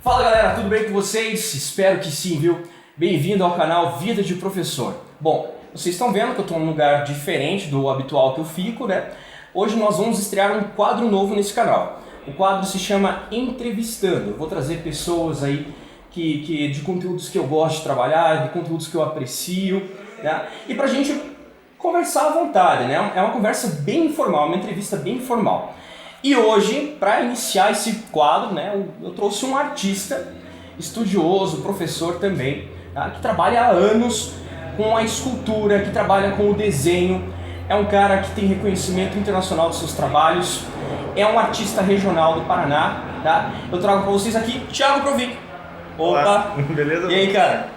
Fala galera, tudo bem com vocês? Espero que sim, viu? Bem-vindo ao canal Vida de Professor. Bom, vocês estão vendo que eu estou num lugar diferente do habitual que eu fico, né? Hoje nós vamos estrear um quadro novo nesse canal. O quadro se chama Entrevistando. Eu vou trazer pessoas aí de conteúdos que eu gosto de trabalhar, de conteúdos que eu aprecio, né? E pra gente conversar à vontade, né? É uma conversa bem informal, uma entrevista bem informal. E hoje, para iniciar esse quadro, né, eu trouxe um artista, estudioso, professor também, tá, que trabalha há anos com a escultura, que trabalha com o desenho. É um cara que tem reconhecimento internacional dos seus trabalhos, é um artista regional do Paraná. Tá? Eu trago para vocês aqui Thiago Provic. Opa! Olá. Beleza? E aí, cara?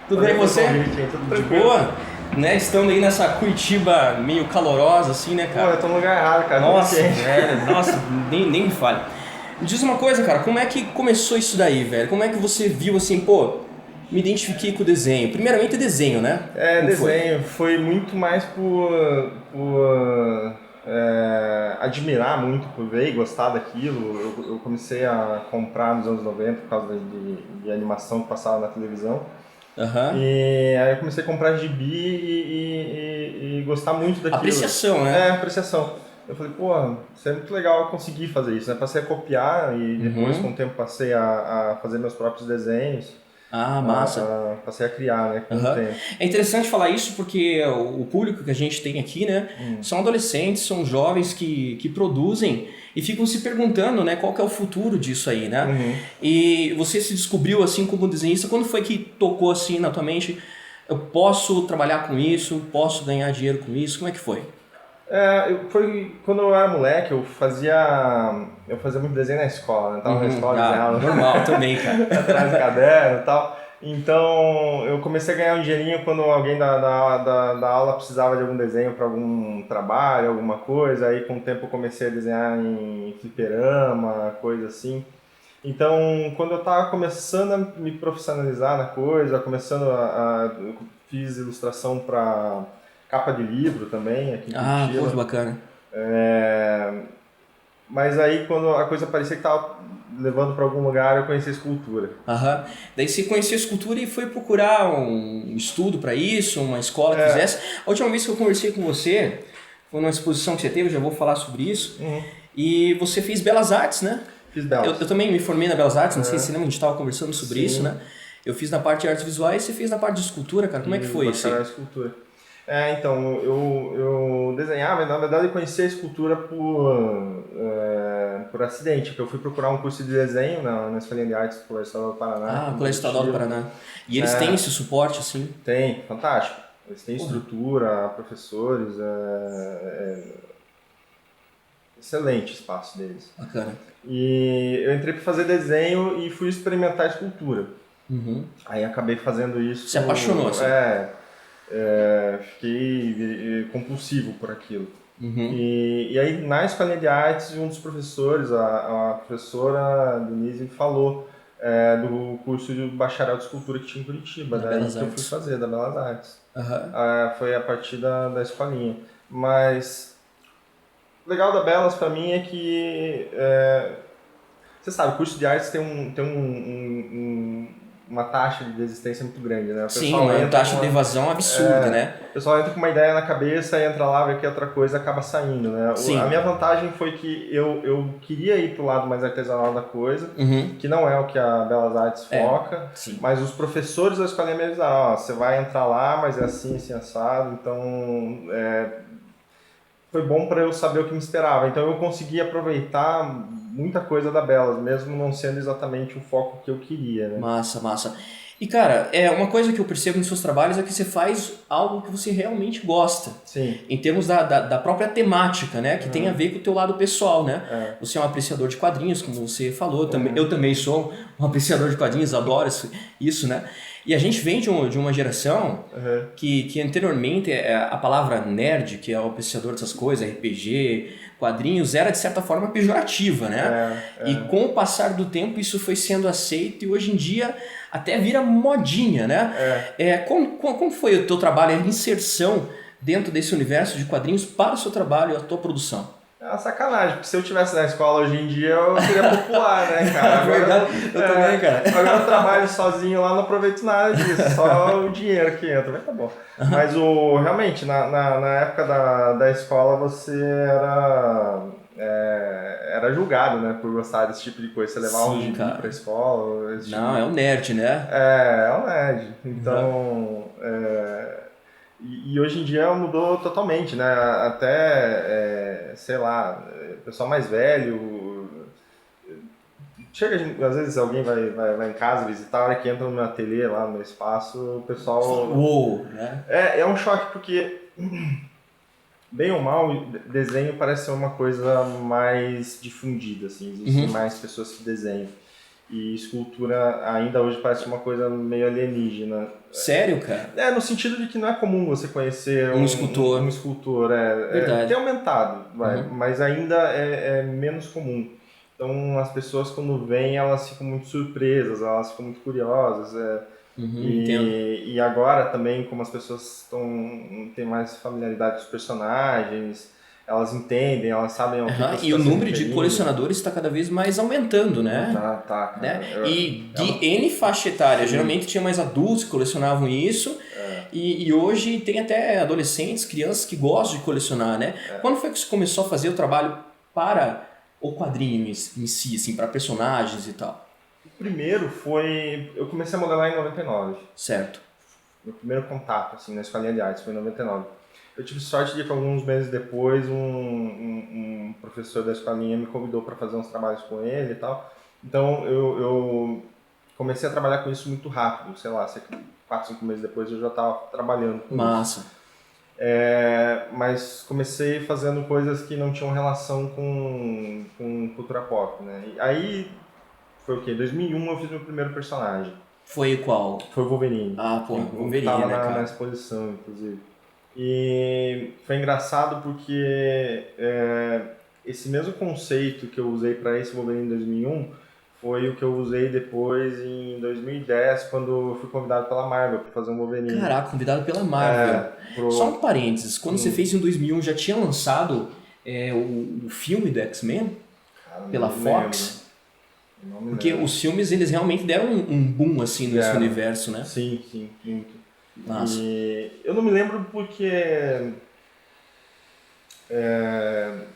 Tudo bem com você? Tudo De tranquilo. boa? Né, estando aí nessa Curitiba meio calorosa, assim, né, cara? Pô, eu tô no lugar errado, cara. Nossa, velho, nossa, nem me fale. Me diz uma coisa, cara, como é que começou isso daí, velho? Como é que você viu assim, pô, me identifiquei com o desenho? Primeiramente desenho, né? É, Como foi? desenho. Foi muito mais por admirar muito, por ver e gostar daquilo. Eu comecei a comprar nos anos 90 por causa de animação que passava na televisão. Aham. E aí eu comecei a comprar gibi e gostar muito daquilo. Apreciação, né? É, apreciação. Eu falei, pô, isso é muito legal eu conseguir fazer isso, né? Passei a copiar e depois, com o tempo, passei a fazer meus próprios desenhos. Ah, massa. Passei a criar, né, com o Aham. tempo. É interessante falar isso porque o público que a gente tem aqui, né, são adolescentes, são jovens que produzem e ficam se perguntando, né, qual que é o futuro disso aí, né? E você se descobriu assim como desenhista, quando foi que tocou assim na tua mente, eu posso trabalhar com isso, posso ganhar dinheiro com isso, como é que foi? Foi quando eu era moleque, eu fazia muito desenho na escola, né? Tava na escola, desenhava normal também, cara. atrás do caderno e tal. Então eu comecei a ganhar um dinheirinho quando alguém da aula precisava de algum desenho para algum trabalho, alguma coisa. Aí com o tempo eu comecei a desenhar em fliperama, coisa assim. Então quando eu estava começando a me profissionalizar na coisa, eu fiz ilustração para capa de livro também aqui em Curitiba. Pô, que bacana. Mas aí quando a coisa parecia que estava levando para algum lugar, eu conheci a escultura. Aham. Daí você conheceu a escultura e foi procurar um estudo para isso, uma escola que fizesse. A última vez que eu conversei com você, foi numa exposição que você teve, eu já vou falar sobre isso. E você fez Belas Artes, né? Fiz Belas. Eu também me formei na Belas Artes, não sei se você lembra, a gente estava conversando sobre isso, né? Eu fiz na parte de artes visuais e você fez na parte de escultura, cara. Como é que foi isso? Escultura. Então, eu desenhava, na verdade eu conheci a escultura por acidente, porque eu fui procurar um curso de desenho na Escolinha de Artes do Colégio Estadual do Paraná. Colégio Estadual do Paraná. E eles têm esse suporte, assim? Tem, fantástico. Eles têm estrutura, professores, excelente espaço deles. Bacana. E eu entrei para fazer desenho e fui experimentar escultura. Aí acabei fazendo isso. Se apaixonou, assim? Fiquei compulsivo por aquilo. E aí na Escolinha de Artes, um dos professores, a professora Denise, falou do curso de bacharel de escultura que tinha em Curitiba, daí que eu fui fazer, da Belas Artes. Foi a partir da escolinha. Mas o legal da Belas pra mim é que você sabe, o curso de artes tem uma taxa de desistência muito grande, né? Sim, uma taxa de evasão absurda, né? O pessoal entra com uma ideia na cabeça, entra lá, vê que outra coisa acaba saindo, né? Sim. A minha vantagem foi que eu queria ir pro lado mais artesanal da coisa, que não é o que a Belas Artes foca, mas os professores da escolinha me avisaram, você vai entrar lá, mas é assim, assim, assado, então foi bom para eu saber o que me esperava. Então eu consegui aproveitar muita coisa da Belas, mesmo não sendo exatamente o foco que eu queria, né? Massa, massa. E, cara, uma coisa que eu percebo nos seus trabalhos é que você faz algo que você realmente gosta. Sim. Em termos da própria temática, né? Que tem a ver com o teu lado pessoal, né? Você é um apreciador de quadrinhos, como você falou. Eu também sou um apreciador de quadrinhos, adoro isso, né? E a gente vem de uma geração que anteriormente a palavra nerd, que é o apreciador dessas coisas, RPG, quadrinhos, era de certa forma pejorativa, né? E com o passar do tempo isso foi sendo aceito e hoje em dia até vira modinha, né? Como foi o teu trabalho, a inserção dentro desse universo de quadrinhos para o seu trabalho e a tua produção? É uma sacanagem, porque se eu tivesse na escola hoje em dia eu seria popular, né, cara? Agora, verdade, eu também, cara. Agora eu trabalho sozinho lá, não aproveito nada disso, só o dinheiro que entra, mas tá bom. Mas realmente, na época da escola você era julgado, né, por gostar desse tipo de coisa. Você levava um gibi pra escola. Não, é um nerd, né? É um nerd. Então, e hoje em dia mudou totalmente, né? Até, sei lá, o pessoal mais velho. Chega, às vezes alguém vai em casa visitar, a hora que entra no meu ateliê, lá no meu espaço, o pessoal. Uou, né? É um choque porque, bem ou mal, desenho parece ser uma coisa mais difundida, assim, existem mais pessoas que desenham. E escultura ainda hoje parece uma coisa meio alienígena. Sério, cara? No sentido de que não é comum você conhecer um escultor. Um escultor, Verdade. tem aumentado, mas ainda é menos comum. Então as pessoas quando vêm, elas ficam muito surpresas, elas ficam muito curiosas. E agora também, como as pessoas têm mais familiaridade com os personagens, elas entendem, elas sabem o que e o número de colecionadores está cada vez mais aumentando, né? Tá. Né? E de N faixa etária. Geralmente tinha mais adultos que colecionavam isso. E hoje tem até adolescentes, crianças que gostam de colecionar, né? Quando foi que você começou a fazer o trabalho para o quadrinho em si, assim, para personagens e tal? O primeiro foi... Eu comecei a modelar em 99. Certo. Meu primeiro contato, assim, na escolinha de artes foi em 99. Eu tive sorte de que alguns meses depois um professor da escolinha me convidou para fazer uns trabalhos com ele e tal. Então eu comecei a trabalhar com isso muito rápido, sei lá, 4, 5 meses depois eu já estava trabalhando com isso. Massa. Mas comecei fazendo coisas que não tinham relação com cultura pop, né? E aí foi o quê? Em 2001 eu fiz meu primeiro personagem. Foi qual? Foi o Wolverine. Ah, pô, Wolverine, tava né, cara? na exposição, inclusive. E foi engraçado porque esse mesmo conceito que eu usei para esse Wolverine em 2001 foi o que eu usei depois em 2010, quando eu fui convidado pela Marvel para fazer um Wolverine. Caraca, convidado pela Marvel. Só um parênteses, quando você fez em 2001, já tinha lançado o filme do X-Men pela Fox? Porque os filmes, eles realmente deram um boom, assim, nesse universo, né? Sim, muito. Nossa. E eu não me lembro porque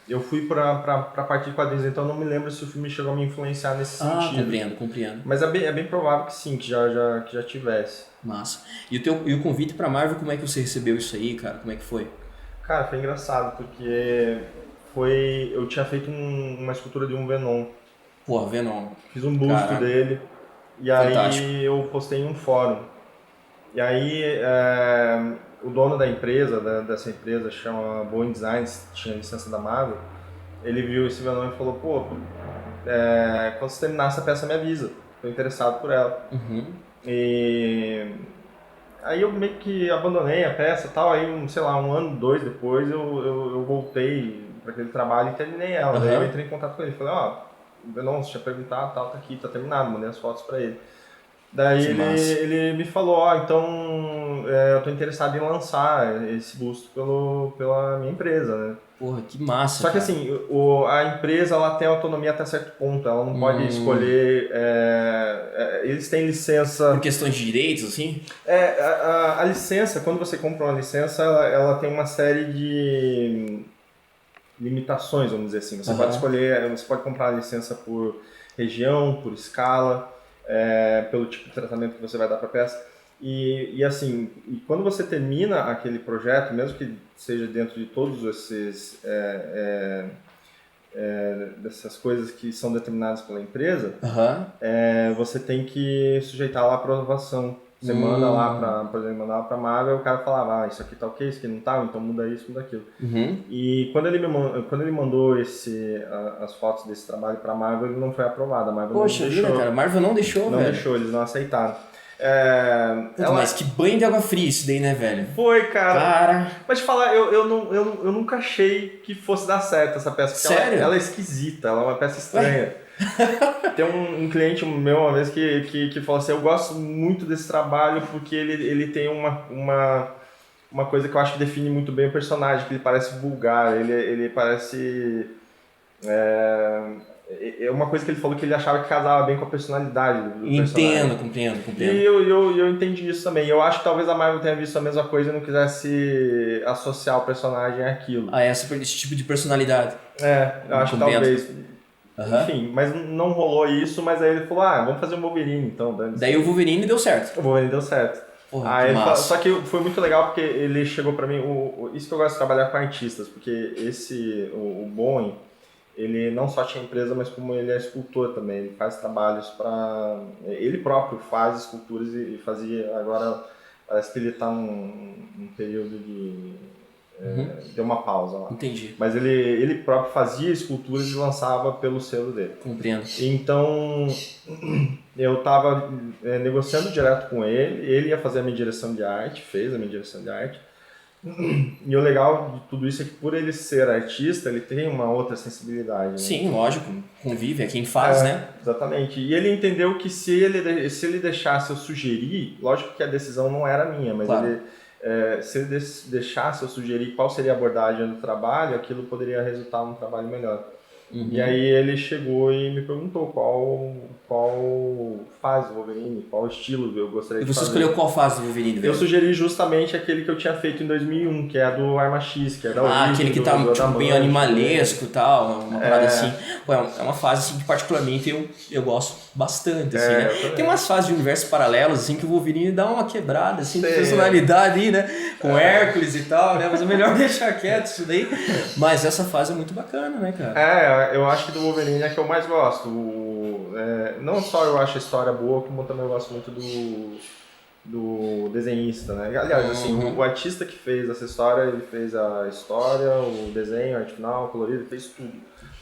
eu fui pra parte de quadrinhos, então eu não me lembro se o filme chegou a me influenciar nesse sentido. Compreendo. Mas é bem provável que sim, que já tivesse. Massa. E o convite pra Marvel, como é que você recebeu isso aí, cara? Como é que foi? Cara, foi engraçado, porque eu tinha feito uma escultura de um Venom. Porra, Venom. Fiz um busto dele, e Fantástico. aí eu postei em um fórum. E aí o dono da empresa, dessa empresa, chama Boeing Designs, tinha licença da Marvel, ele viu esse Venom e falou, pô, quando você terminar essa peça me avisa, tô interessado por ela. E aí eu meio que abandonei a peça e tal, aí sei lá, 1 ano, 2 depois eu voltei para aquele trabalho e terminei ela. Daí eu entrei em contato com ele, falei, o Venom, você tinha perguntado, tá aqui, tá terminado, mandei as fotos para ele. Daí ele me falou, então eu tô interessado em lançar esse busto pela minha empresa, né? Porra, que massa, Só que assim, a empresa ela tem autonomia até certo ponto, ela não pode escolher, eles têm licença... Por questões de direitos, assim? A licença, quando você compra uma licença, ela tem uma série de limitações, vamos dizer assim. Você pode escolher, você pode comprar a licença por região, por escala, pelo tipo de tratamento que você vai dar para a peça. E assim, quando você termina aquele projeto, mesmo que seja dentro de todos esses dessas coisas que são determinadas pela empresa, você tem que sujeitar lá a aprovação Você manda lá pra, por exemplo, mandava pra Marvel, o cara falava, isso aqui tá ok, isso aqui não tá, então muda isso, muda aquilo. E quando ele mandou as fotos desse trabalho pra Marvel, ele não foi aprovado. A Marvel Poxa não vida, deixou. cara, a Marvel não deixou, Não velho. deixou, eles não aceitaram. Mas que banho de água fria isso daí, né, velho? Foi, cara. Mas te falar, eu nunca achei que fosse dar certo essa peça. Porque Sério? ela é esquisita, ela é uma peça estranha. Tem um cliente meu uma vez que falou assim, eu gosto muito desse trabalho porque ele tem uma coisa que eu acho que define muito bem o personagem, que ele parece vulgar, ele parece... É uma coisa que ele falou que ele achava que casava bem com a personalidade do personagem. Compreendo. E eu entendi isso também. Eu acho que talvez a Marvel tenha visto a mesma coisa e não quisesse associar o personagem àquilo. Esse tipo de personalidade. Eu acho que talvez. Enfim, mas não rolou isso, mas aí ele falou, vamos fazer um Wolverine então. Daí o Wolverine deu certo. O Wolverine deu certo. Porra, que massa. Só que foi muito legal porque ele chegou pra mim, isso que eu gosto de trabalhar com artistas, porque o Boeing, ele não só tinha empresa, mas como ele é escultor também, ele faz trabalhos para... Ele próprio faz esculturas e fazia, agora parece que ele está num período de... deu uma pausa lá. Entendi. Mas ele próprio fazia esculturas e lançava pelo selo dele. Compreendo. Então, eu estava negociando direto com ele ia fazer a minha direção de arte, fez a minha direção de arte. E o legal de tudo isso é que por ele ser artista, ele tem uma outra sensibilidade. Né? Sim, lógico, convive, é quem faz, né? Exatamente. E ele entendeu que se ele deixasse eu sugerir, lógico que a decisão não era minha, mas claro. Se ele deixasse eu sugerir qual seria a abordagem do trabalho, aquilo poderia resultar num trabalho melhor. E aí ele chegou e me perguntou qual fase do Wolverine, qual estilo eu gostaria de fazer. E você escolheu qual fase do Wolverine? Eu sugeri justamente aquele que eu tinha feito em 2001, que é a do Arma X, que é da origem. Aquele que tá tipo, bem animalesco e tal, uma parada assim. Pô, é uma fase assim, que particularmente eu gosto bastante, assim, né? Tem umas fases de universos paralelos, assim, que o Wolverine dá uma quebrada, assim, de personalidade aí, né? Com Hércules e tal, né? Mas é melhor deixar quieto isso daí. Mas essa fase é muito bacana, né, cara? Eu acho que do Wolverine é que eu mais gosto. Não só eu acho a história boa, como também eu gosto muito do desenhista, né? Aliás, assim, o artista que fez essa história, ele fez a história, o desenho, a arte final, o colorido, ele fez tudo.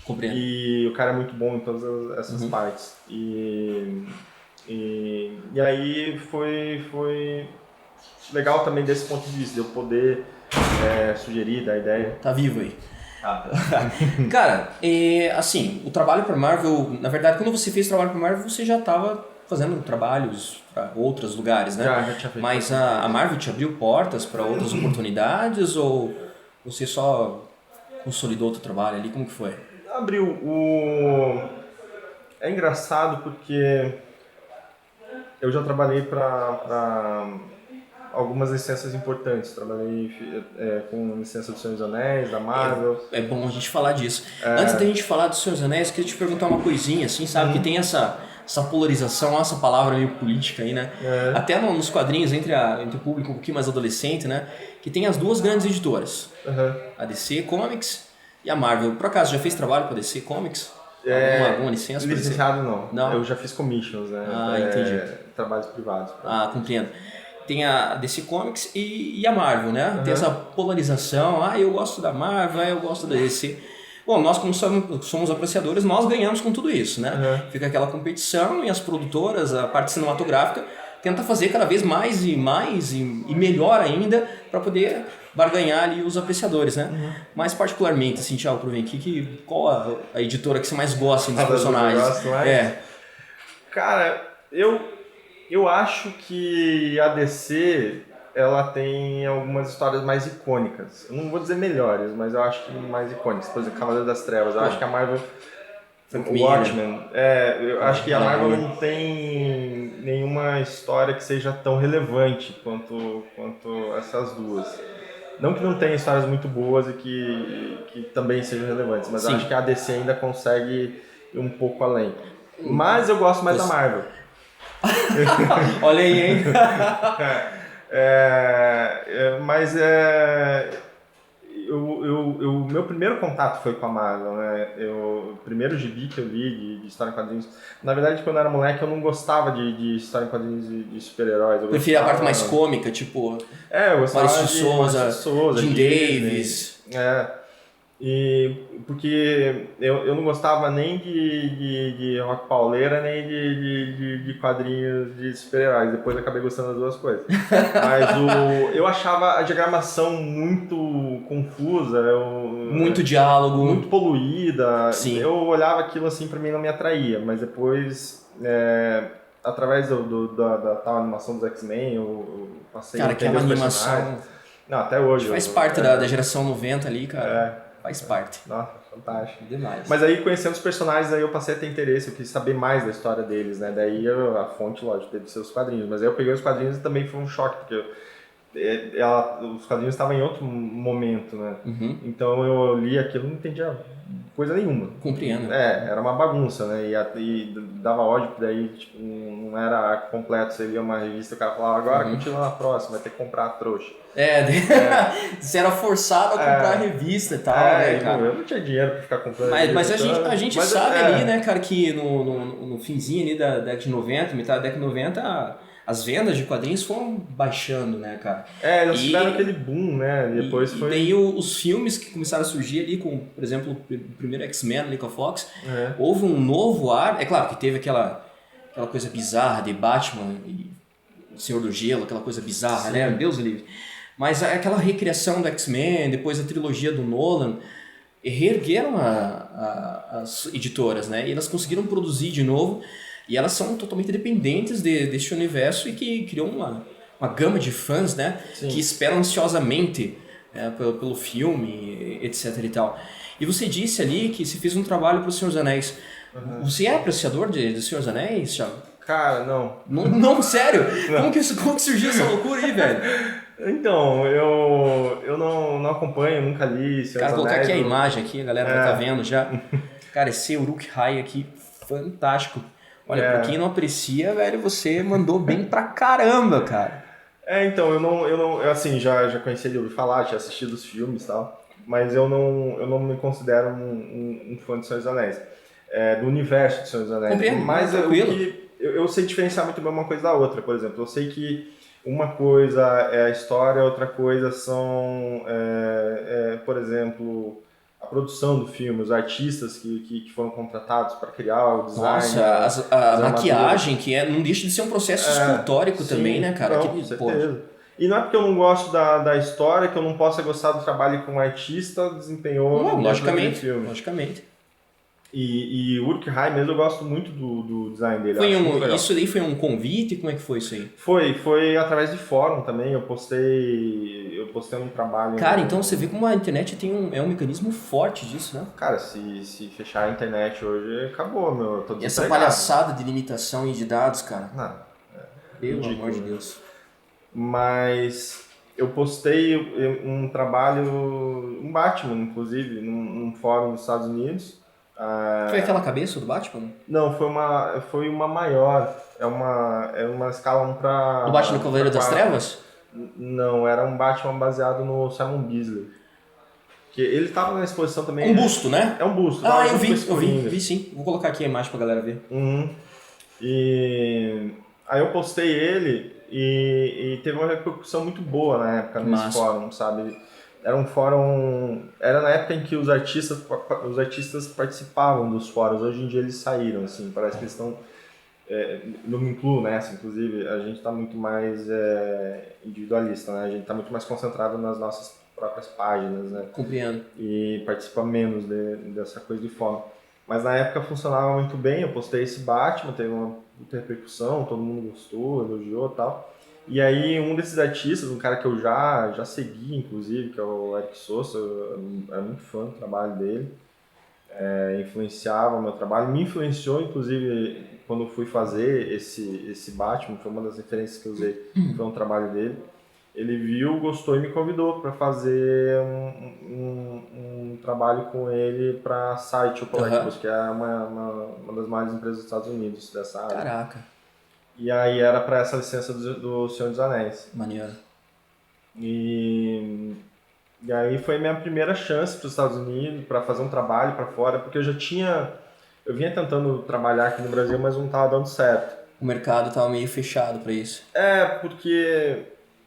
Compreendo. E o cara é muito bom em todas essas partes. E aí foi legal também desse ponto de vista, de eu poder sugerir, dar ideia. Tá vivo aí. Cara, assim, o trabalho para Marvel, na verdade, quando você fez trabalho para Marvel, você já estava fazendo trabalhos para outros lugares, né? Já tinha feito. Mas a Marvel te abriu portas para outras oportunidades ou você só consolidou o teu trabalho ali? Como que foi? Abriu. É engraçado porque eu já trabalhei para algumas licenças importantes. Trabalhei com licença do Senhor dos Anéis, da Marvel. É bom a gente falar disso. Antes da gente falar do Senhor dos Anéis, eu queria te perguntar uma coisinha, assim, sabe? Que tem essa polarização, essa palavra meio política aí, né? Até nos quadrinhos entre o público um pouquinho mais adolescente, né? Que tem as duas grandes editoras. A DC Comics e a Marvel. Por acaso, já fez trabalho para a DC Comics? Alguma licença? Licenciado não. Eu já fiz commissions, né? Entendi. Trabalhos privados. Compreendo. Tem a DC Comics e a Marvel, né? Tem essa polarização, eu gosto da Marvel, eu gosto da DC. Bom, nós como somos apreciadores, nós ganhamos com tudo isso, né? Fica aquela competição e as produtoras, a parte cinematográfica, tenta fazer cada vez mais e melhor ainda para poder barganhar ali os apreciadores, né? Mais particularmente, assim, Thiago, por aqui, qual a editora que você mais gosta dos personagens? Cara, eu acho que a DC, ela tem algumas histórias mais icônicas. Eu não vou dizer melhores, mas eu acho que mais icônicas. Por exemplo, Cavaleiro das Trevas. Eu acho que a Marvel... O Watchmen. Eu acho que a Marvel não tem nenhuma história que seja tão relevante quanto essas duas. Não que não tenha histórias muito boas e que também sejam relevantes, mas eu acho que a DC ainda consegue ir um pouco além. Mas eu gosto mais da Marvel. Olha aí, hein? meu primeiro contato foi com a Marvel, né? O primeiro gibi que eu li de história em quadrinhos. Na verdade, quando eu era moleque, eu não gostava de história em quadrinhos de super-heróis. Eu Preferia a gostava... parte mais cômica, tipo eu gostava Maurício de Maurício de Souza, Souza, Jim Disney. Davis. E porque eu não gostava nem de rock pauleira, nem de quadrinhos de super-heróis. Depois eu acabei gostando das duas coisas. Mas eu achava a diagramação muito confusa, Muito diálogo. muito poluída. Sim. Eu olhava aquilo assim, pra mim não me atraía. Mas depois, através da tal animação dos X-Men, eu passei a entender aquela os animação... personagens. Não, até hoje. Faz parte da geração 90 ali, cara. Faz parte. Nossa, fantástico. Demais. Mas aí, conhecendo os personagens, aí eu passei a ter interesse, eu quis saber mais da história deles, né? Daí a fonte, lógico, teve seus quadrinhos. Mas aí eu peguei os quadrinhos e também foi um choque, porque os quadrinhos estavam em outro momento, né? Uhum. Então eu li aquilo e não entendia coisa nenhuma. Compreendo. Era uma bagunça, né? E dava ódio, porque daí tipo, não era completo. Você lia uma revista e o cara falava, agora continua na próxima, vai ter que comprar a trouxa. Você era forçado a comprar a revista e tal, né, cara? Eu não tinha dinheiro pra ficar comprando. Mas a gente sabe ali, né, cara, que no finzinho ali da década de 90, metade da década de 90, as vendas de quadrinhos foram baixando, né, cara? Eles tiveram aquele boom, né? Depois e daí os filmes que começaram a surgir ali, com, por exemplo, o primeiro X-Men ali com a Fox, houve um novo ar. É claro que teve aquela coisa bizarra de Batman e o Senhor do Gelo, aquela coisa bizarra, né? Deus livre. Mas aquela recriação do X-Men, depois a trilogia do Nolan, reergueram as editoras, né? E elas conseguiram produzir de novo, e elas são totalmente dependentes deste universo e que criou uma gama de fãs, né? Sim. Que esperam ansiosamente pelo filme, etc e tal. E você disse ali que você fez um trabalho para o Senhor dos Anéis. Você é apreciador do Senhor dos Anéis, Thiago? Cara, não. Não, sério? Não. Como que surgiu essa loucura aí, velho? Então, eu não acompanho, nunca li Senhor dos Anéis. Cara, vou colocar aqui a imagem aqui, a galera vai estar vendo já. Cara, esse Uruk-hai aqui, fantástico. Olha, pra quem não aprecia, velho, você mandou bem pra caramba, cara. Então, eu assim, já conheci ele, ouvi falar, tinha assistido os filmes e tal, mas eu não me considero um fã de Senhor dos Anéis. Do universo de Senhor dos Anéis. Compreendo, mas eu sei diferenciar muito bem uma coisa da outra, por exemplo. Eu sei que uma coisa é a história, outra coisa são, por exemplo, a produção do filme, os artistas que foram contratados para criar o design. Nossa, a maquiagem, que não deixa de ser um processo escultórico também, né, cara? Com certeza. E não é porque eu não gosto da história que eu não possa gostar do trabalho que um artista desempenhou no filme. Logicamente. E o Uruk-hai mesmo, eu gosto muito do design dele. Isso daí foi um convite? Como é que foi isso aí? Foi através de fórum também, eu postei um trabalho... Cara, então você vê como a internet tem um mecanismo forte disso, né? Cara, se fechar a internet hoje, acabou, meu. Tô e essa palhaçada de limitação e de dados, cara? Não. Pelo amor de Deus. Mas eu postei um trabalho, um Batman, inclusive, num fórum nos Estados Unidos. Foi aquela cabeça do Batman? Não, foi uma maior. É uma escala 1 para... Do Batman Cavaleiro das Trevas? Não, era um Batman baseado no Simon Bisley. Que ele tava na exposição também. Um busto, né? É um busto. Eu vi sim. Vou colocar aqui a imagem pra galera ver. E aí eu postei ele e teve uma repercussão muito boa na época nesse fórum, sabe? Era um fórum... Era na época em que os artistas participavam dos fóruns. Hoje em dia eles saíram, assim. Parece que eles estão... não me incluo nessa, inclusive. A gente está muito mais individualista, né? A gente está muito mais concentrado nas nossas próprias páginas, né? Compreendo. E participa menos dessa coisa de fórum. Mas na época funcionava muito bem. Eu postei esse Batman, teve uma muita repercussão, todo mundo gostou, elogiou e tal. E aí um desses artistas, um cara que eu já segui, inclusive, que é o Eric Souza, eu era muito fã do trabalho dele, influenciava o meu trabalho, me influenciou, inclusive, quando eu fui fazer esse Batman, foi uma das referências que eu usei, foi um trabalho dele. Ele viu, gostou e me convidou para fazer um trabalho com ele para Sideshow Collectibles, que é uma das maiores empresas dos Estados Unidos dessa área. Caraca. E aí era para essa licença do Senhor dos Anéis. Maneiro. E E aí foi minha primeira chance para os Estados Unidos, para fazer um trabalho para fora, porque eu vinha tentando trabalhar aqui no Brasil, mas não estava dando certo. O mercado estava meio fechado para isso. Porque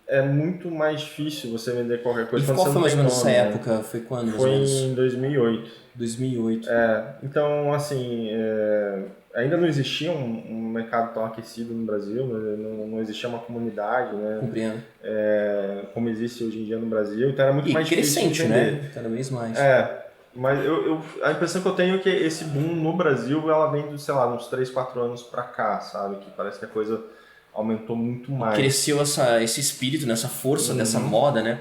é muito mais difícil você vender qualquer coisa E quando qual você foi não mais tem ou menos essa nome, né? época? Foi quando, mais ou Foi menos? em 2008. 2008. Então, assim, ainda não existia um mercado tão aquecido no Brasil, né? Não existia uma comunidade, né? Compreendo. Como existe hoje em dia no Brasil, então era muito E mais difícil de crescente, vender. né? Cada vez mais. Mas a impressão que eu tenho é que esse boom no Brasil, ela vem de, sei lá, uns 3, 4 anos pra cá, sabe? Que parece que a coisa aumentou muito mais. Cresceu esse espírito, né? Essa força dessa moda, né?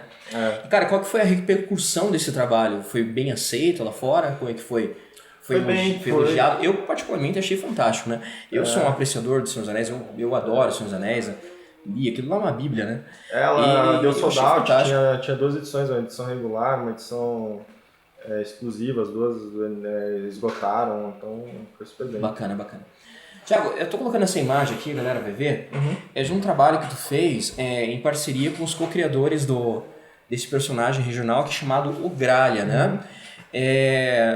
E, cara, qual que foi a repercussão desse trabalho? Foi bem aceito lá fora? Como é que foi? Foi elogiado? Eu, particularmente, achei fantástico, né? Eu sou um apreciador de Senhor dos Anéis, eu adoro Senhor dos Anéis, li aquilo lá é uma bíblia, né? Ela deu sold out, fantástico. tinha 2 edições, uma edição regular, uma edição exclusiva, as duas esgotaram, então foi super bem. Bacana. Tiago, eu tô colocando essa imagem aqui, a galera vai ver. É de um trabalho que tu fez em parceria com os co-criadores desse personagem regional que é chamado o Gralha, né?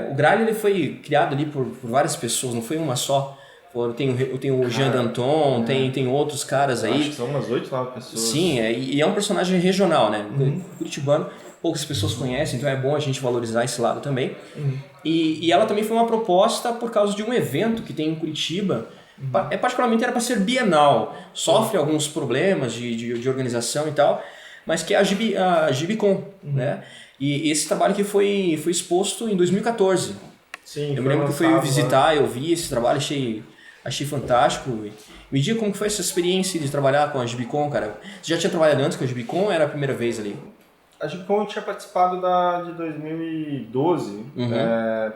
O Gralha ele foi criado ali por várias pessoas, não foi uma só. Eu tenho o Jean Danton, tem outros caras aí. Acho que são umas 8, 9 pessoas. Sim, e é um personagem regional, né? Curitibano, poucas pessoas conhecem, então é bom a gente valorizar esse lado também. E ela também foi uma proposta por causa de um evento que tem em Curitiba. Particularmente era para ser bienal, sofre alguns problemas de organização e tal, mas que é a Gibicon, né? E esse trabalho que foi exposto em 2014. Sim, eu me lembro que fui visitar, eu vi esse trabalho, achei fantástico. Me diga como que foi essa experiência de trabalhar com a Gibicon, cara. Você já tinha trabalhado antes com a Gibicon ou era a primeira vez ali? A Gibicon eu tinha participado de 2012,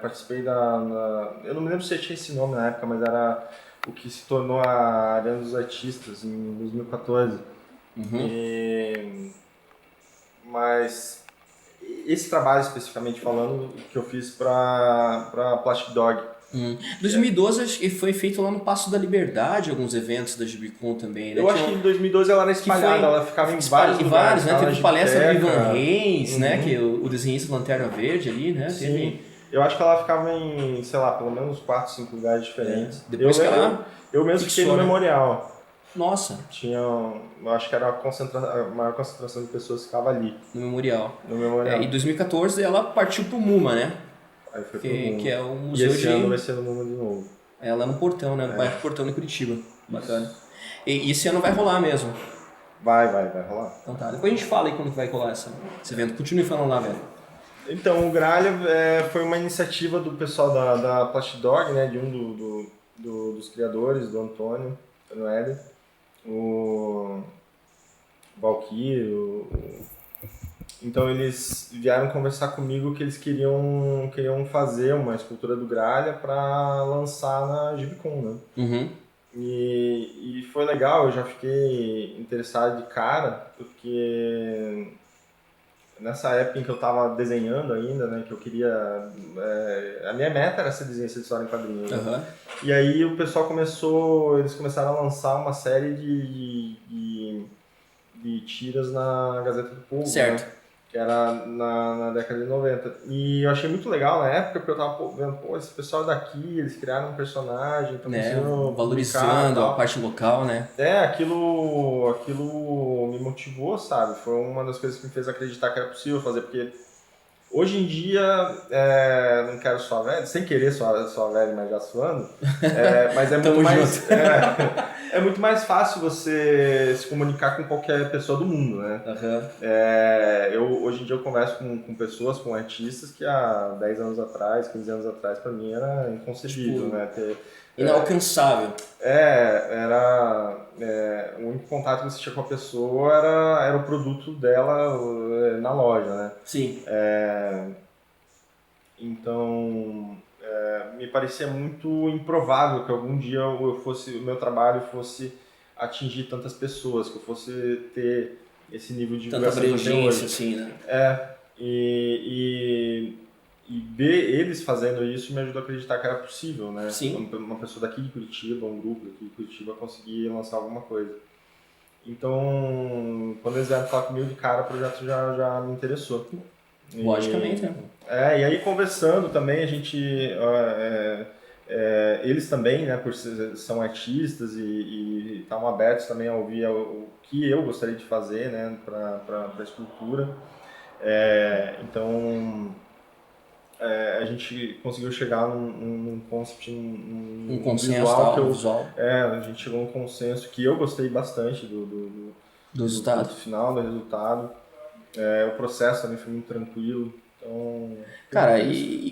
participei eu não me lembro se tinha esse nome na época, mas era o que se tornou a Arena dos Artistas em 2014. Mas esse trabalho especificamente falando, que eu fiz para Plastic Dog. 2012 acho que foi feito lá no Passo da Liberdade, alguns eventos da Gibicon também, né? Eu acho que em 2012 ela era espalhada, ela ficava em vários lugares, né? Teve palestra do Ivan Reis, né? Que é o desenhista do Lanterna Verde ali, né? Sim. Eu acho que ela ficava em, sei lá, pelo menos 4, 5 lugares diferentes. Depois eu mesmo fiquei no Memorial. Nossa. Eu acho que era a maior concentração de pessoas que ficava ali. No Memorial. No Memorial. Em 2014 ela partiu pro MUMA, né? Aí foi pro MUMA. Que é o museu e esse ano vai ser no MUMA de novo. Lá no Portão, né? No bairro Portão de Curitiba. Bacana. E esse ano vai rolar mesmo? Vai rolar. Então tá. Depois a gente fala aí quando vai rolar esse evento. Continue falando lá, velho. Então, o Gralha foi uma iniciativa do pessoal da Plastic Dog, né? De dos criadores, do Antônio Éder, o Valkyrie. Então eles vieram conversar comigo que eles queriam fazer uma escultura do Gralha para lançar na Gibicon, né? E foi legal, eu já fiquei interessado de cara, porque nessa época em que eu estava desenhando ainda, né, que eu queria... a minha meta era ser desenhista de história em quadrinhos. Né? E aí o pessoal eles começaram a lançar uma série de tiras na Gazeta do Povo. Certo. Né? Que era na década de 90. E eu achei muito legal na época, porque eu tava vendo, esse pessoal daqui, eles criaram um personagem, estão valorizando a parte local, né? Aquilo me motivou, sabe? Foi uma das coisas que me fez acreditar que era possível fazer, porque hoje em dia, não quero soar velho, sem querer soar velho, mas já suando, mas é muito mais... É muito mais fácil você se comunicar com qualquer pessoa do mundo, né? Hoje em dia eu converso com pessoas, com artistas que há 10 anos atrás, 15 anos atrás, pra mim era inconcebível, né? Inalcançável. O único contato que você tinha com a pessoa era o produto dela na loja, né? Sim. Então... me parecia muito improvável que algum dia o meu trabalho fosse atingir tantas pessoas, que eu fosse ter esse nível de tanta abrangência, assim, né? E ver eles fazendo isso me ajudou a acreditar que era possível, né? Sim. Uma pessoa daqui de Curitiba, um grupo daqui de Curitiba conseguir lançar alguma coisa. Então, quando eles vieram falar comigo de cara, o projeto já me interessou. Logicamente, né? E aí conversando também, a gente... eles também, né, são artistas e estavam abertos também a ouvir o que eu gostaria de fazer, né, para a escultura. Então, a gente conseguiu chegar num concept, Um consenso visual visual. a gente chegou num consenso que eu gostei bastante do resultado final, do resultado. O processo também foi muito tranquilo. Então, cara,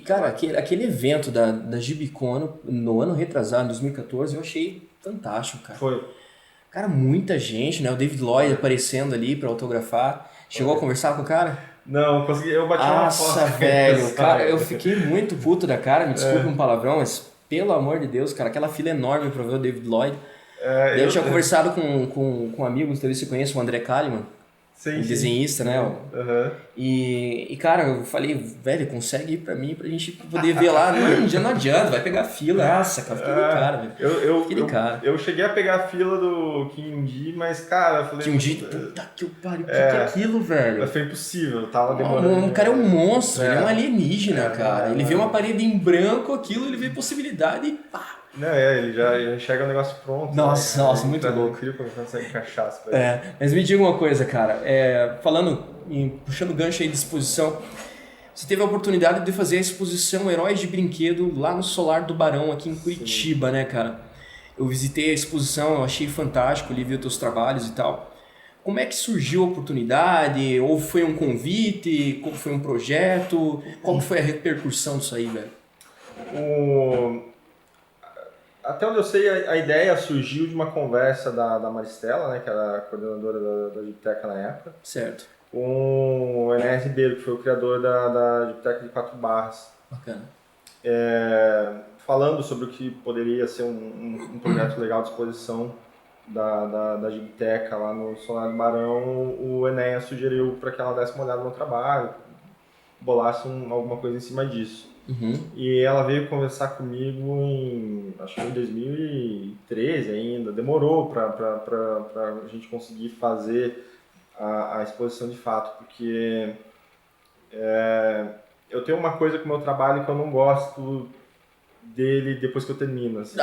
cara, aquele evento da Gibicon no ano retrasado, em 2014, eu achei fantástico, cara. Foi. Cara, muita gente, né? O David Lloyd aparecendo ali pra autografar. Chegou a conversar com o cara? Não, consegui, eu bati uma foto. Nossa, velho, cara, eu fiquei muito puto da cara, me desculpe um palavrão, mas pelo amor de Deus, cara, aquela fila enorme pra ver o David Lloyd. Daí eu tinha conversado com amigos, talvez você conheça, o André Kalimann. Sim, desenhista, né? E, cara, eu falei, velho, consegue ir pra mim pra gente poder ver lá. Não adianta, vai pegar fila. Nossa, cara, fiquei de cara, velho. Eu cheguei a pegar a fila do Kim, mas, cara, eu falei... Kim, puta que pariu, o que é aquilo, velho? Foi impossível, tava demorando. O cara é um monstro, ele é um alienígena, cara. Ele vê uma parede em branco, aquilo, ele vê possibilidade e pá. Não, ele já enxerga o negócio pronto. Nossa, muito louco. Incrível quando consegue encaixar. Mas me diga uma coisa, cara. Puxando o gancho aí de exposição, você teve a oportunidade de fazer a exposição Heróis de Brinquedo lá no Solar do Barão, aqui em Curitiba, né, cara? Eu visitei a exposição, eu achei fantástico, ali vi os teus trabalhos e tal. Como é que surgiu a oportunidade? Ou foi um convite? Como foi um projeto? Qual foi a repercussão disso aí, velho? Até onde eu sei, a ideia surgiu de uma conversa da Maristela, né, que era a coordenadora da Gibiteca na época. Certo. Com o Enéas Ribeiro, que foi o criador da Gibiteca de Quatro Barras. Bacana. Falando sobre o que poderia ser um projeto legal de exposição da Gibiteca lá no Solar do Barão, o Enéas sugeriu para que ela desse uma olhada no meu trabalho, bolasse alguma coisa em cima disso. E ela veio conversar comigo acho que em 2013 ainda, demorou para a gente conseguir fazer a exposição de fato, porque eu tenho uma coisa com o meu trabalho que eu não gosto dele depois que eu termino. Assim.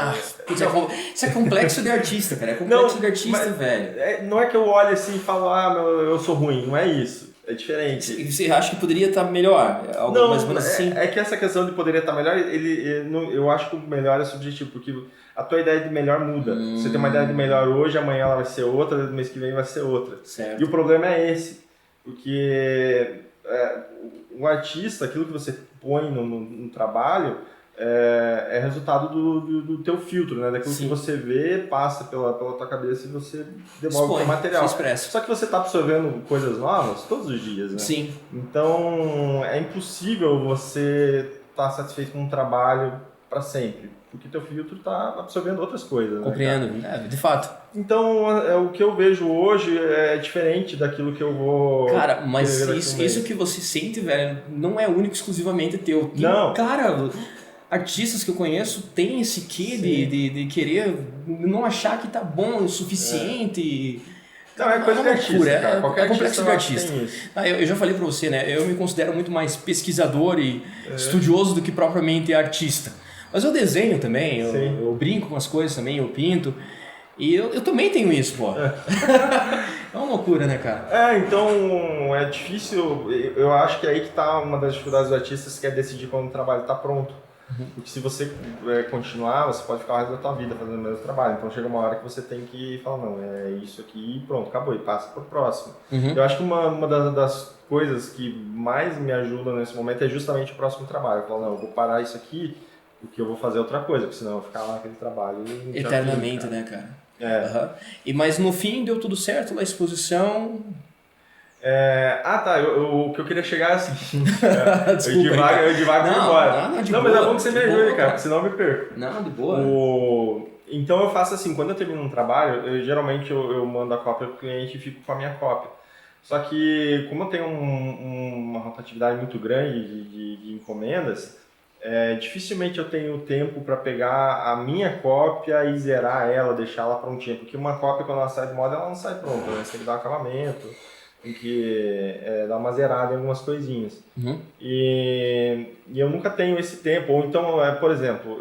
Isso é complexo de artista, cara, de artista, velho. Não é que eu olho assim e falo, eu sou ruim, não é isso. É diferente. Você acha que poderia estar melhor? Algo mais ou menos assim? É que essa questão de poderia estar melhor, eu acho que o melhor é subjetivo, porque a tua ideia de melhor muda. Você tem uma ideia de melhor hoje, amanhã ela vai ser outra, no mês que vem vai ser outra. Certo. E o problema é esse, porque o artista, aquilo que você põe no trabalho, é resultado do teu filtro, né? Daquilo que você vê, passa pela tua cabeça e você devolve o material. Só que você está absorvendo coisas novas todos os dias, né? Sim. Então, é impossível você estar satisfeito com um trabalho para sempre, porque teu filtro está absorvendo outras coisas. Compreendo, né, de fato. Então, o que eu vejo hoje é diferente daquilo que eu vou... Cara, mas isso que você sente, velho, não é único exclusivamente teu. Não. Cara... Artistas que eu conheço têm esse quê de querer não achar que tá bom o suficiente. Não, é coisa de artista, cara. Qualquer complexo de artista. Eu já falei pra você, né? Eu me considero muito mais pesquisador e estudioso do que propriamente artista. Mas eu desenho também, eu brinco com as coisas também, eu pinto. E eu também tenho isso, pô. É uma loucura, né, cara? Então é difícil. Eu acho que é aí que tá uma das dificuldades do artista, que é decidir quando o trabalho tá pronto. Porque se você continuar, você pode ficar o resto da tua vida fazendo o mesmo trabalho. Então chega uma hora que você tem que falar, não, é isso aqui e pronto, acabou, e passa pro próximo. Eu acho que uma das coisas que mais me ajudam nesse momento é justamente o próximo trabalho. Eu falo, não, eu vou parar isso aqui porque eu vou fazer outra coisa, porque senão eu vou ficar lá naquele trabalho eternamente, né, cara? Mas no fim deu tudo certo na exposição... O que eu queria chegar é assim. Desculpa, eu divago embora. Mas é bom que você me ajude, cara, porque senão eu me perco. Não, de boa. Então eu faço assim, quando eu termino um trabalho, geralmente eu mando a cópia pro cliente e fico com a minha cópia. Só que como eu tenho uma rotatividade muito grande de encomendas, dificilmente eu tenho tempo para pegar a minha cópia e zerar ela, deixar ela prontinha. Porque uma cópia, quando ela sai de moda, ela não sai pronta, né? Você tem que dar um acabamento. tem que dar uma zerada em algumas coisinhas. Uhum. E eu nunca tenho esse tempo. Ou então, por exemplo,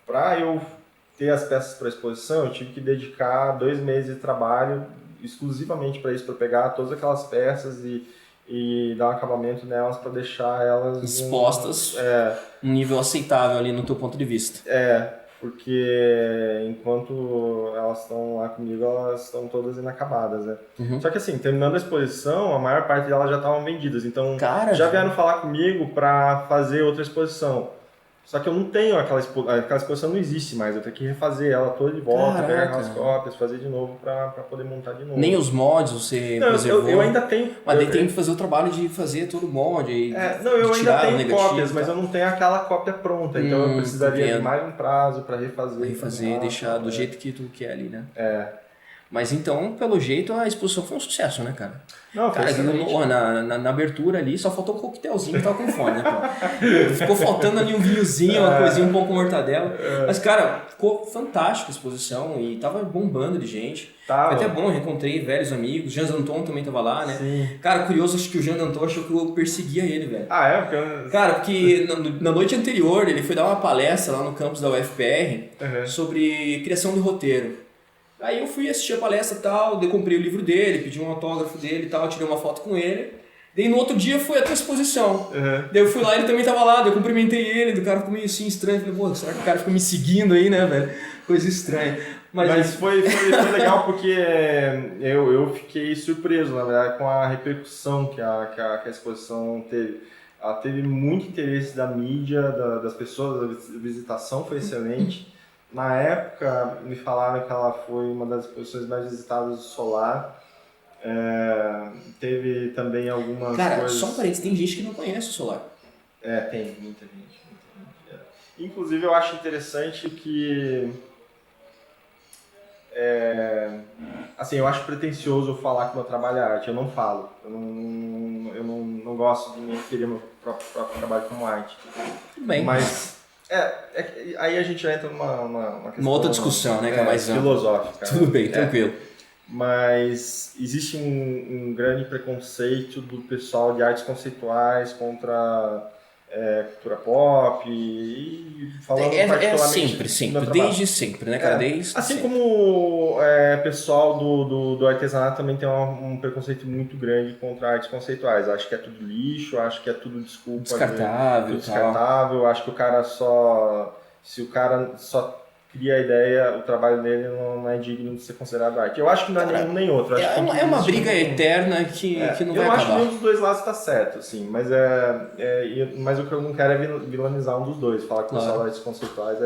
para eu ter as peças para exposição, eu tive que dedicar 2 meses de trabalho exclusivamente para isso, para pegar todas aquelas peças e dar um acabamento nelas para deixar elas expostas um nível aceitável ali no teu ponto de vista. Porque enquanto elas estão lá comigo, elas estão todas inacabadas, né? Uhum. Só que assim, terminando a exposição, a maior parte delas já estavam vendidas, então Cara, já vieram falar comigo para fazer outra exposição. Só que eu não tenho aquela exposição, não existe mais, eu tenho que refazer ela toda de volta, pegar aquelas cópias, fazer de novo para poder montar de novo. Nem os mods você preservou? Eu ainda tenho. Mas daí tem que fazer o trabalho de fazer todo o mod e eu ainda tenho negativo, cópias, mas eu não tenho aquela cópia pronta, então eu precisaria de mais um prazo para refazer. Refazer e deixar do jeito que tu quer ali, né? Mas então, pelo jeito, a exposição foi um sucesso, né, cara? Não, foi na abertura ali, só faltou um coquetelzinho que tava com fome, né, cara? Ficou faltando ali um vinhozinho, uma coisinha, um pão com mortadela. Mas, cara, ficou fantástica a exposição e tava bombando de gente. Foi até bom, eu reencontrei velhos amigos. Jean Danton também tava lá, né? Sim. Cara, curioso, acho que o Jean Danton achou que eu perseguia ele, velho. Cara, porque na noite anterior ele foi dar uma palestra lá no campus da UFPR sobre criação de roteiro. Aí eu fui assistir a palestra e tal, daí comprei o livro dele, pedi um autógrafo dele e tal, tirei uma foto com ele. Daí no outro dia foi até a exposição. Daí eu fui lá, ele também tava lá, daí eu cumprimentei ele, do cara ficou meio assim estranho. Falei, pô, será que o cara ficou me seguindo aí, né, velho? Coisa estranha. Mas foi legal porque eu fiquei surpreso, na verdade, com a repercussão que a exposição teve. Ela teve muito interesse da mídia, das pessoas, a visitação foi excelente. Na época, me falaram que ela foi uma das exposições mais visitadas do Solar. Teve também algumas coisas... Cara, só um parênteses, tem gente que não conhece o Solar. Tem, muita gente. Inclusive, eu acho interessante que... assim, eu acho pretensioso falar que meu trabalho é arte. Eu não falo. Eu não gosto de me referir ao meu próprio trabalho como arte. Tudo bem. Mas... aí a gente entra numa questão... Uma outra discussão, né? Que é mais filosófica. Tudo bem, tranquilo. Mas existe um grande preconceito do pessoal de artes conceituais contra cultura pop e falando particularmente... sempre, desde sempre, né, cara? Desde assim sempre. como pessoal do artesanato também tem um preconceito muito grande contra artes conceituais. Acho que é tudo lixo, acho que é tudo descartável, acho que o cara se o cara só cria a ideia, o trabalho dele não é digno de ser considerado arte. Eu acho que não é nenhum nem outro. Acho que uma briga eterna que não vai acabar. Eu acho que nenhum dos dois lados está certo, assim, mas o que eu não quero é vilanizar um dos dois, falar que o pessoal das artes conceituais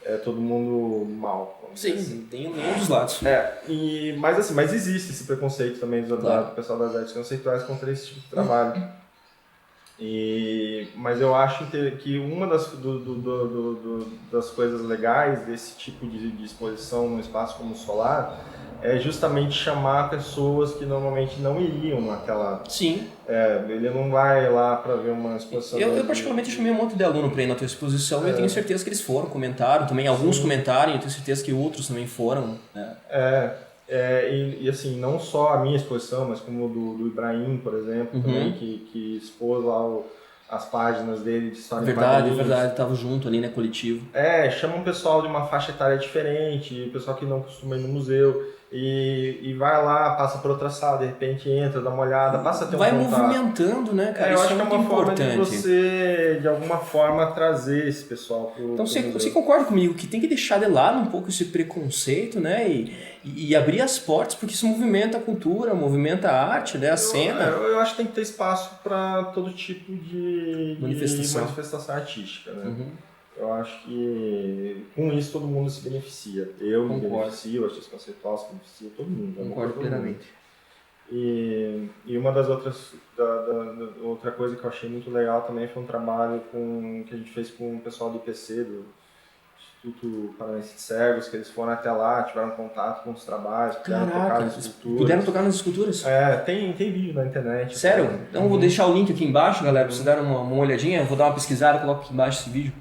é todo mundo mal. Sim, assim. Tem nenhum dos lados. Mas existe esse preconceito também do pessoal das artes conceituais contra esse tipo de trabalho. Mas eu acho que uma das coisas legais desse tipo de exposição num espaço como o Solar é justamente chamar pessoas que normalmente não iriam naquela... Sim. Ele não vai lá para ver uma exposição... Eu particularmente chamei um monte de aluno para ir na tua exposição e eu tenho certeza que eles foram, comentaram, também alguns comentaram, eu tenho certeza que outros também foram. Né? E assim, não só a minha exposição, mas como do Ibrahim, por exemplo, também, que expôs lá as páginas dele de história em quadrinhos. Verdade, tava junto ali, né, coletivo. Chama um pessoal de uma faixa etária diferente, pessoal que não costuma ir no museu, e vai lá, passa por outra sala, de repente entra, dá uma olhada, passa a ter um contato. Vai movimentando, né, cara? Eu Isso acho que é uma importante. forma de você, de alguma forma, trazer esse pessoal pro Então você concorda comigo que tem que deixar de lado um pouco esse preconceito, né, e abrir as portas, porque isso movimenta a cultura, movimenta a arte, né, a cena. Eu acho que tem que ter espaço para todo tipo de manifestação artística, né? Eu acho que com isso todo mundo se beneficia. Eu me beneficio, o artista conceitual se beneficia, todo mundo. Concordo plenamente. E uma das outras, outra coisa que eu achei muito legal também foi um trabalho que a gente fez com o pessoal do IPC, do Instituto Paranaense de Cegos, que eles foram até lá, tiveram contato com os trabalhos, puderam tocar nas esculturas. Puderam tocar nas esculturas? Tem vídeo na internet. Sério? Então eu vou deixar o link aqui embaixo, galera, pra vocês darem uma olhadinha. Eu vou dar uma pesquisada, coloco aqui embaixo esse vídeo.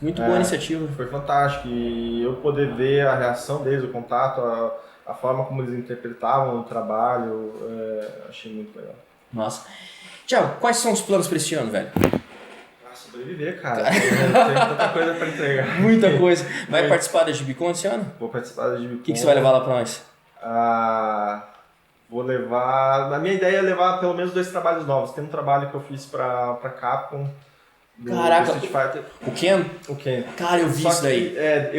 Muito boa iniciativa. Foi fantástico. E eu poder ver a reação deles, o contato, a forma como eles interpretavam o trabalho, achei muito legal. Nossa. Thiago, quais são os planos para esse ano, velho? Sobreviver, cara. Tem tanta coisa para entregar. Muita coisa. Vai participar da GBCon esse ano? Vou participar da GBCon. O que você vai levar lá para nós? Vou levar... A minha ideia é levar pelo menos 2 trabalhos novos. Tem um trabalho que eu fiz pra Capcom. Caraca, Street Fighter. O Ken? O Ken. Cara, eu vi Só isso daí. Que,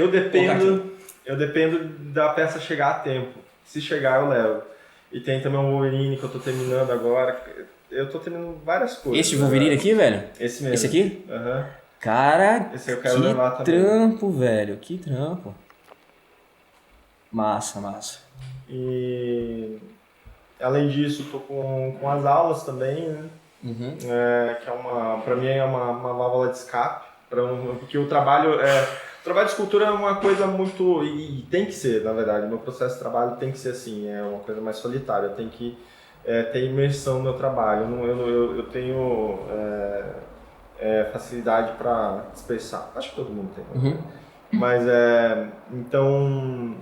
eu dependo da peça chegar a tempo. Se chegar, eu levo. E tem também um Wolverine que eu tô terminando agora. Eu tô terminando várias coisas. Esse Wolverine aqui, velho? Esse mesmo. Esse aqui? Aham. Cara, esse eu quero que levar também. trampo, velho. Que trampo. Massa. E além disso, tô com as aulas também, né? Uhum. Que pra mim é uma válvula de escape, porque o trabalho de escultura é uma coisa muito, e tem que ser, na verdade, meu processo de trabalho tem que ser assim, é uma coisa mais solitária, eu tenho que ter imersão no meu trabalho, eu tenho facilidade para dispersar, acho que todo mundo tem, Uhum. Mas então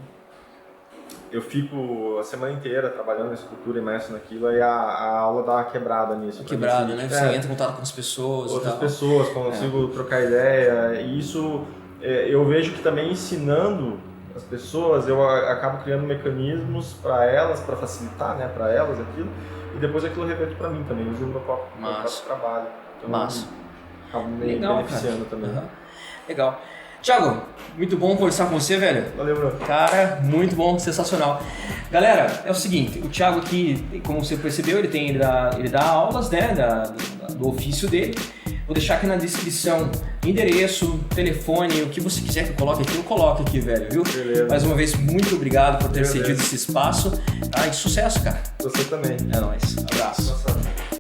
eu fico a semana inteira trabalhando na escultura, imerso naquilo, aí a aula dá uma quebrada nisso. Quebrada, né? Você entra em contato com as pessoas outras e tal. pessoas, consigo trocar ideia, e isso eu vejo que também ensinando as pessoas, eu acabo criando mecanismos para elas, para facilitar, né, para elas aquilo, e depois aquilo reverte para mim também, uso no meu próprio trabalho. Então, Massa. Acabo me beneficiando também. Uhum. Legal. Thiago, muito bom conversar com você, velho. Valeu, Bruno. Cara, muito bom, sensacional. Galera, é o seguinte, o Thiago aqui, como você percebeu, ele dá aulas, né, do ofício dele. Vou deixar aqui na descrição endereço, telefone, o que você quiser que eu coloque aqui, eu coloco aqui, velho, viu? Beleza. Mais uma vez, muito obrigado por ter cedido esse espaço. Tá? E sucesso, cara. Você também. É nóis. Abraço.